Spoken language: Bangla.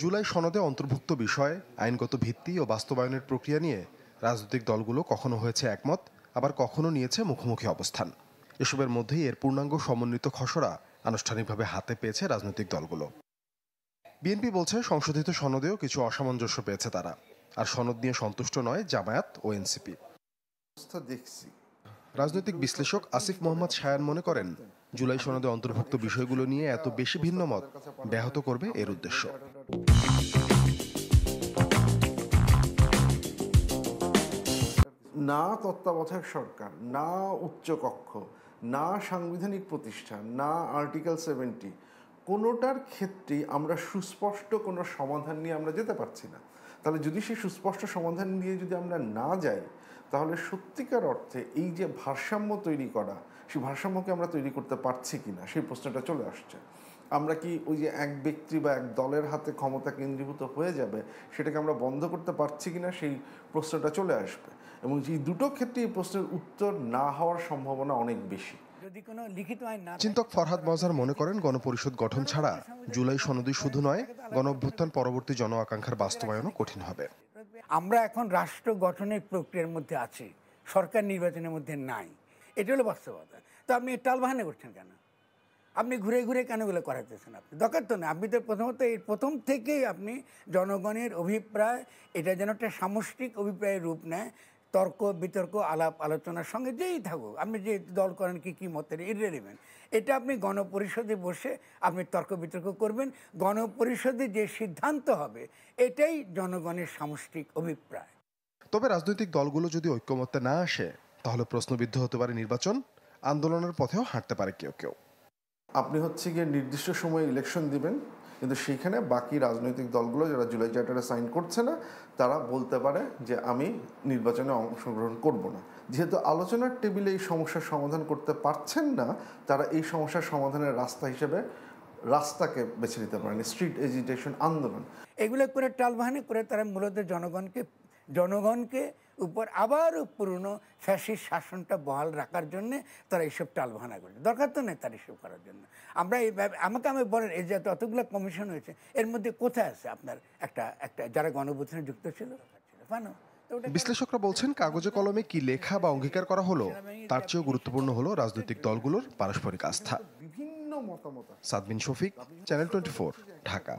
জুলাই সনদে অন্তর্ভুক্ত বিষয়, আইনগত ভিত্তি ও বাস্তবায়নের প্রক্রিয়া নিয়ে রাজনৈতিক দলগুলো কখনো হয়েছে একমত, আবার কখনো নিয়েছে মুখোমুখি অবস্থান। এসবের মধ্যেই এর পূর্ণাঙ্গ সমন্বিত খসড়া আনুষ্ঠানিকভাবে হাতে পেয়েছে রাজনৈতিক দলগুলো। বিএনপি বলছে সংশোধিত সনদেও কিছু অসামঞ্জস্য পেয়েছে তারা, আর সনদ নিয়ে সন্তুষ্ট নয় জামায়াত ও এনসিপি। রাজনৈতিক বিশ্লেষক আসিফ মোহাম্মদ শায়ান মনে করেন, জুলাই সনদে অন্তর্ভুক্ত বিষয়গুলো নিয়ে এত বেশি ভিন্ন মত ব্যাহত করবে এর উদ্দেশ্য। না তত্ত্বাবধায়ক সরকার, না উচ্চকক্ষ, না সাংবিধানিক প্রতিষ্ঠান, না আর্টিকেল 70, কোনোটার ক্ষেত্রেই আমরা সুস্পষ্ট কোনো সমাধান নিয়ে আমরা যেতে পারছি না। তাহলে যদি সেই সুস্পষ্ট সমাধান নিয়ে যদি আমরা না যাই, তাহলে সত্যিকার অর্থে এই যে ভারসাম্য তৈরি করা, সেই ভারসাম্যকে আমরা তৈরি করতে পারছি কি না সেই প্রশ্নটা চলে আসছে। আমরা কি ওই যে এক ব্যক্তি বা এক দলের হাতে ক্ষমতা কেন্দ্রীভূত হয়ে যাবে, সেটাকে আমরা বন্ধ করতে পারছি কিনা সেই প্রশ্নটা চলে আসবে। এবং এই দুটো ক্ষেত্রে এই প্রশ্নের উত্তর না হওয়ার সম্ভাবনা অনেক বেশি। চিন্তক ফরহাদ মজার মনে করেন, গণপরিষদ গঠন ছাড়া জুলাই সনদই শুধু নয়, গণঅভ্যুত্থান পরবর্তী জন আকাঙ্ক্ষার বাস্তবায়নও কঠিন হবে। আমরা এখন রাষ্ট্র গঠনের প্রক্রিয়ার মধ্যে আছি, সরকার নির্বাচনের মধ্যে নাই। এটা হলো বাস্তবতা। তো আপনি টালবাহানা করছেন কেন? আপনি ঘুরে ঘুরে কেন এগুলো করাতেছেন? আপনি দরকার তো না। আপনি তো প্রথমত এই প্রথম থেকেই আপনি জনগণের অভিপ্রায়, এটা যেন একটা সামষ্টিক অভিপ্রায়ের রূপ নেয়, তর্ক বিতর্ক আলাপ আলোচনার সঙ্গে যেই থাকুক, আপনি যে দল করেন কি মতের ইররিলেভেন্ট, এটা আপনি গণপরিষদে বসে আপনি তর্ক বিতর্ক করবেন। গণপরিষদে যে সিদ্ধান্ত হবে এটাই জনগণের সামষ্টিক অভিপ্রায়। তবে রাজনৈতিক দলগুলো যদি ঐক্যমত্যে না আসে, তাহলে প্রশ্নবিদ্ধ হতে পারে নির্বাচন, আন্দোলনের পথেও হাঁটতে পারে কেউ কেউ। আপনি হচ্ছে গিয়ে নির্দিষ্ট সময়ে ইলেকশন দিবেন, কিন্তু সেইখানে বাকি রাজনৈতিক দলগুলো যারা জুলাই চার্টারে সাইন করছে না, তারা বলতে পারে যে আমি নির্বাচনে অংশগ্রহণ করব না। যেহেতু আলোচনার টেবিলে এই সমস্যার সমাধান করতে পারছেন না, তারা এই সমস্যার সমাধানের রাস্তা হিসেবে রাস্তাকে বেছে নিতে পারেন, স্ট্রিট এজিটেশন, আন্দোলন। এগুলো করে টালবাহানি করে তারা মূলত জনগণকে উপর আবার পুরনো ফ্যাসিস্ট শাসনটা বহাল রাখার জন্য তারা এইসব টালবাহানা করে। দরকার তো নেই তার এসব করার জন্য। আমরা আমাকে বলেন, এই যে অতগুলো কমিশন হয়েছে, এর মধ্যে কোথায় আছে আপনার একটা যারা গণঅভ্যুত্থানে যুক্ত ছিল? বিশ্লেষকরা বলছেন, কাগজে কলমে কি লেখা বা অঙ্গীকার করা হলো, তার চেয়েও গুরুত্বপূর্ণ হলো রাজনৈতিক দলগুলোর পারস্পরিক আস্থা। বিভিন্ন মতামত। সাদবিন শফিক, চ্যানেল 24, ঢাকা।